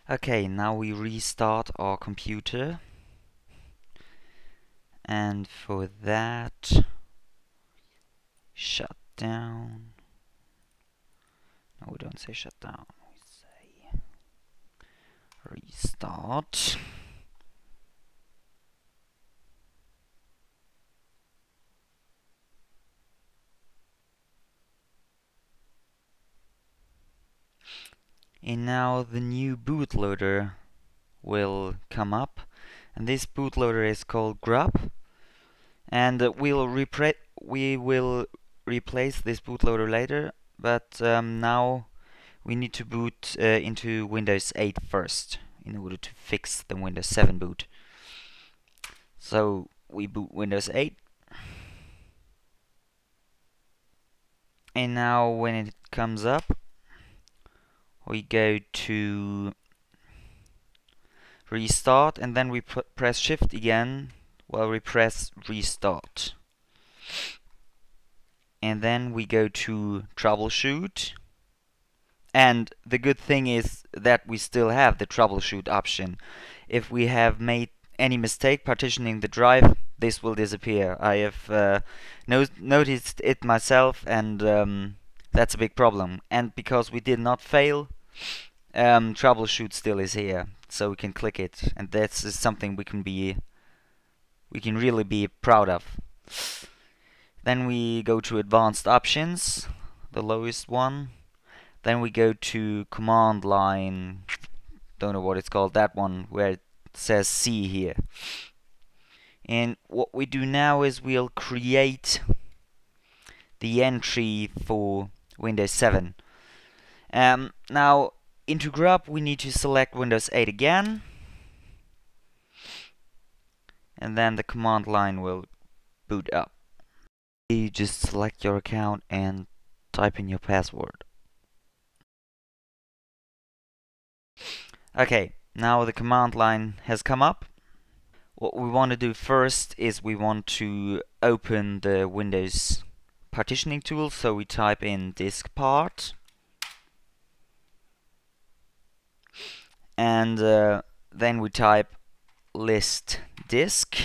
Okay, now we restart our computer, and for that, shut down. No, we don't say shut down, we say restart. And now the new bootloader will come up, and this bootloader is called grub, and we will replace this bootloader later, but now we need to boot into Windows 8 first in order to fix the Windows 7 boot. So we boot Windows 8, and now when it comes up, we go to restart, and then we press shift again while we press restart. And then we go to troubleshoot. And the good thing is that we still have the troubleshoot option. If we have made any mistake partitioning the drive, this will disappear. I have noticed it myself, and that's a big problem. And because we did not fail, troubleshoot still is here, so we can click it, and that's something we can really be proud of. Then we go to advanced options, the lowest one. Then we go to command line, don't know what it's called, that one where it says C here. And what we do now is we'll create the entry for Windows 7. Now, into grub we need to select Windows 8 again, and then the command line will boot up. You just select your account and type in your password. Okay, now the command line has come up. What we want to do first is we want to open the Windows partitioning tool, so we type in disk part, and then we type list disk,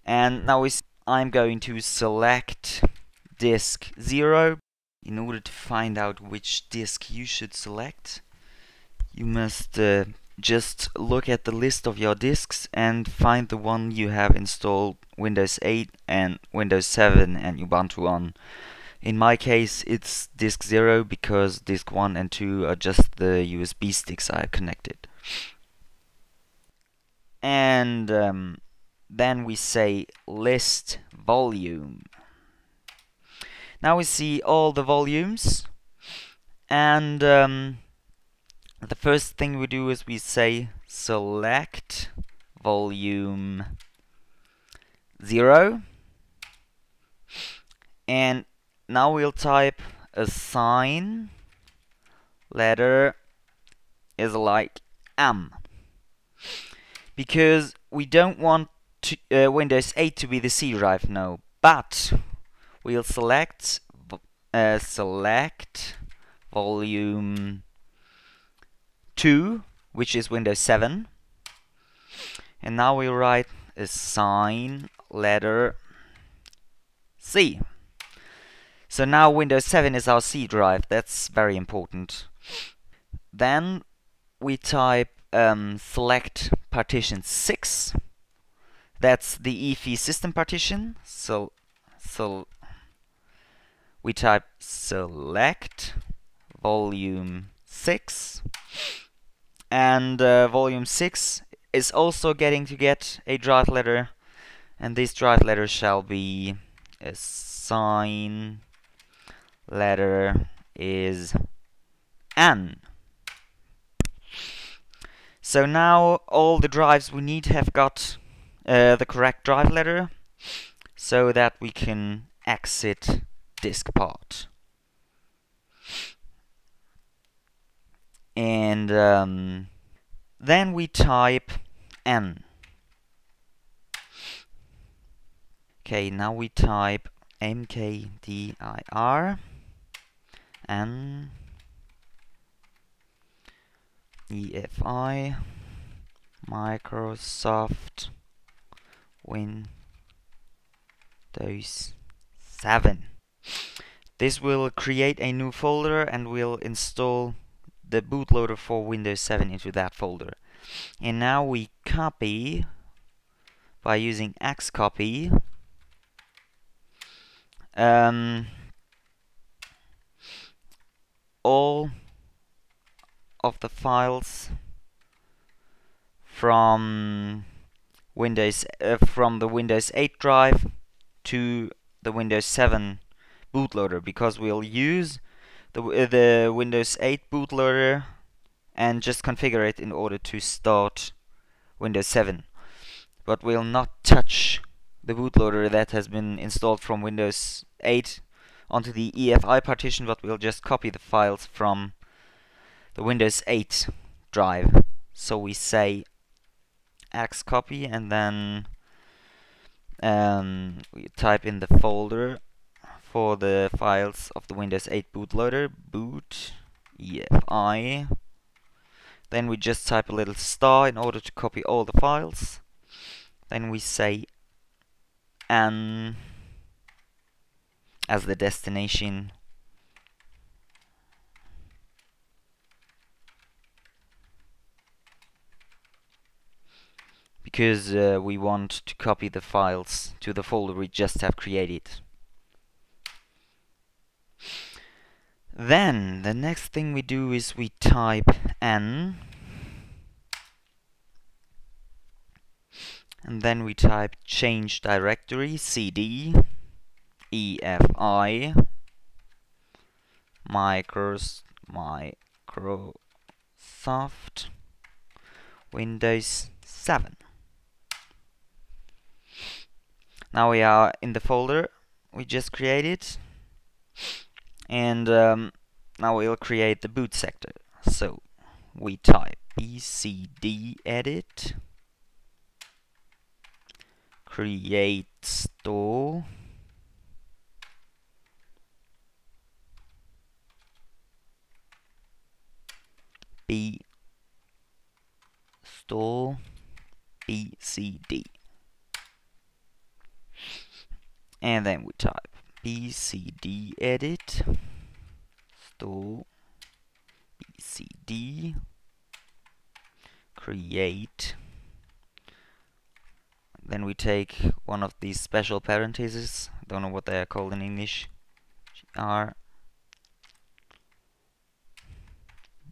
and now I'm going to select disk 0. In order to find out which disk you should select, you must just look at the list of your disks and find the one you have installed Windows 8 and Windows 7 and Ubuntu on. In my case, it's disk 0 because disk 1 and 2 are just the USB sticks I connected. And then we say list volume. Now we see all the volumes, and the first thing we do is we say select volume 0, and now we'll type assign letter is like M, because we don't want Windows 8 to be the C drive now, but we'll select volume 2, which is Windows 7, and now we write assign letter C. So now Windows 7 is our C drive. That's very important. Then we type select partition 6. That's the EFI-system-partition. So we type select volume 6, and volume 6 is also getting to get a drive letter, and this drive letter shall be assign letter is N. So now all the drives we need have got the correct drive letter, so that we can exit disk part. And then we type N. Okay, now we type mkdir N EFI Microsoft Windows 7. This will create a new folder and we'll install the bootloader for Windows 7 into that folder. And now we copy by using xcopy all of the files from the Windows 8 drive to the Windows 7 bootloader, because we'll use the Windows 8 bootloader and just configure it in order to start Windows 7. But we'll not touch the bootloader that has been installed from Windows 8 onto the EFI partition, but we'll just copy the files from the Windows 8 drive. So we say xcopy and then we type in the folder for the files of the Windows 8 bootloader, boot EFI. Then we just type a little star in order to copy all the files. Then we say N as the destination. Because we want to copy the files to the folder we just have created. Then the next thing we do is we type N, and then we type change directory cd EFI Microsoft Windows 7. Now we are in the folder we just created, and now we'll create the boot sector. So we type bcd edit create store store bcd, and then we type bcd edit store bcd create, then we take one of these special parentheses, don't know what they are called in English, gr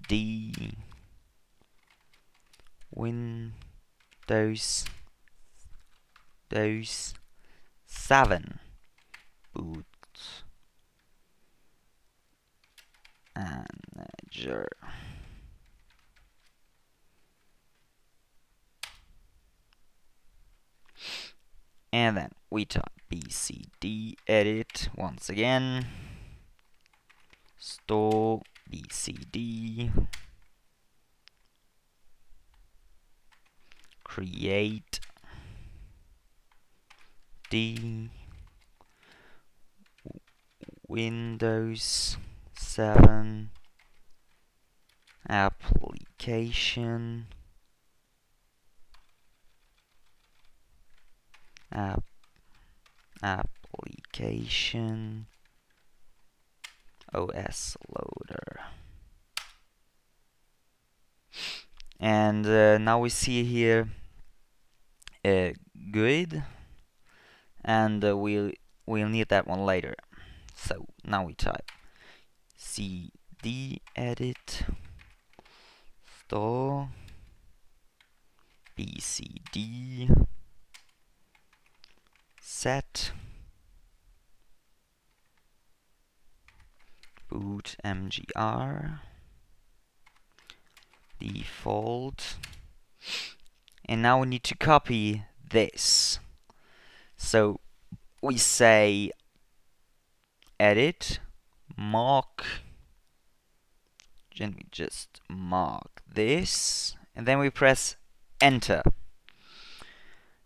d Windows 7 boot manager. And then we type bcd edit once again store bcd create d Windows 7 application application OS loader. And now we see here good, and we'll need that one later. So now we type cd edit store bcd set boot mgr default, and now we need to copy this. So we say edit mark, and we just mark this, and then we press enter,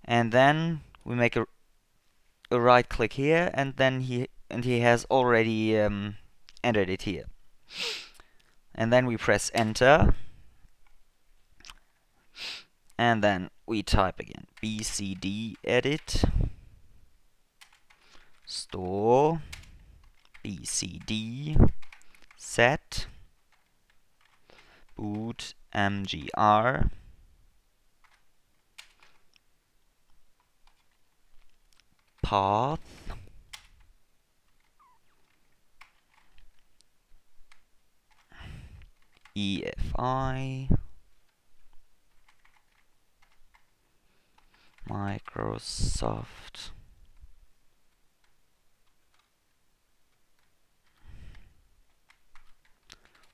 and then we make a right click here, and then he has already entered it here, and then we press enter, And then we type again bcd edit store bcd set boot mgr path EFI Microsoft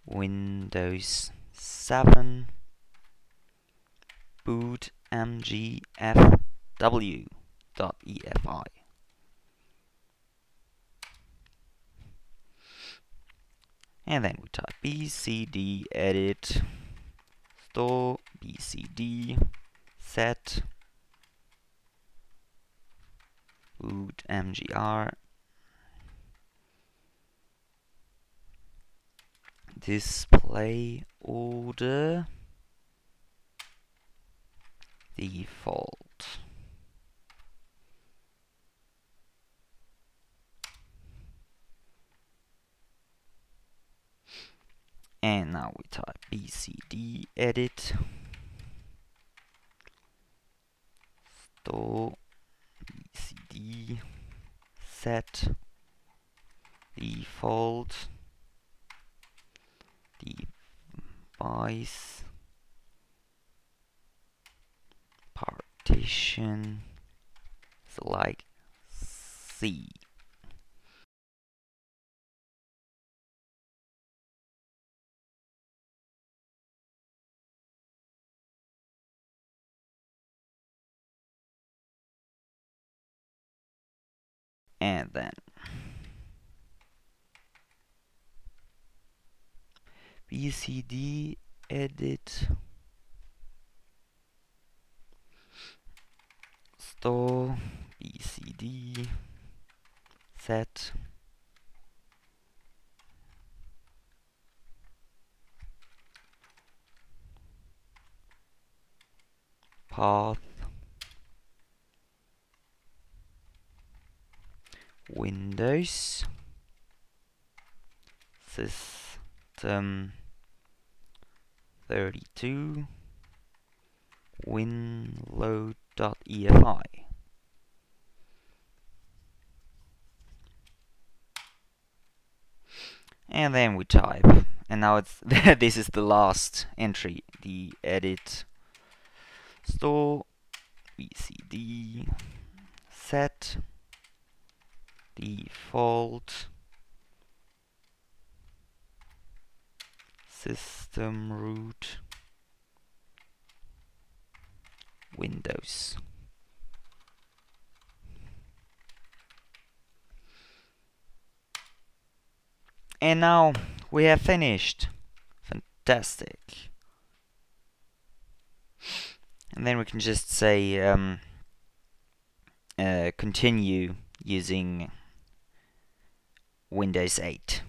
Windows 7 boot mgfw.efi. And then we type bcd edit store bcd set boot mgr display order default. And now we type bcd edit store bcd set default device partition like C. And then bcd edit store bcd set path Windows system 32 winload.efi. And then we type, and now it's this is the last entry, the edit store bcd set default system root Windows. And now we have finished. Fantastic. And then we can just say continue using Windows 8.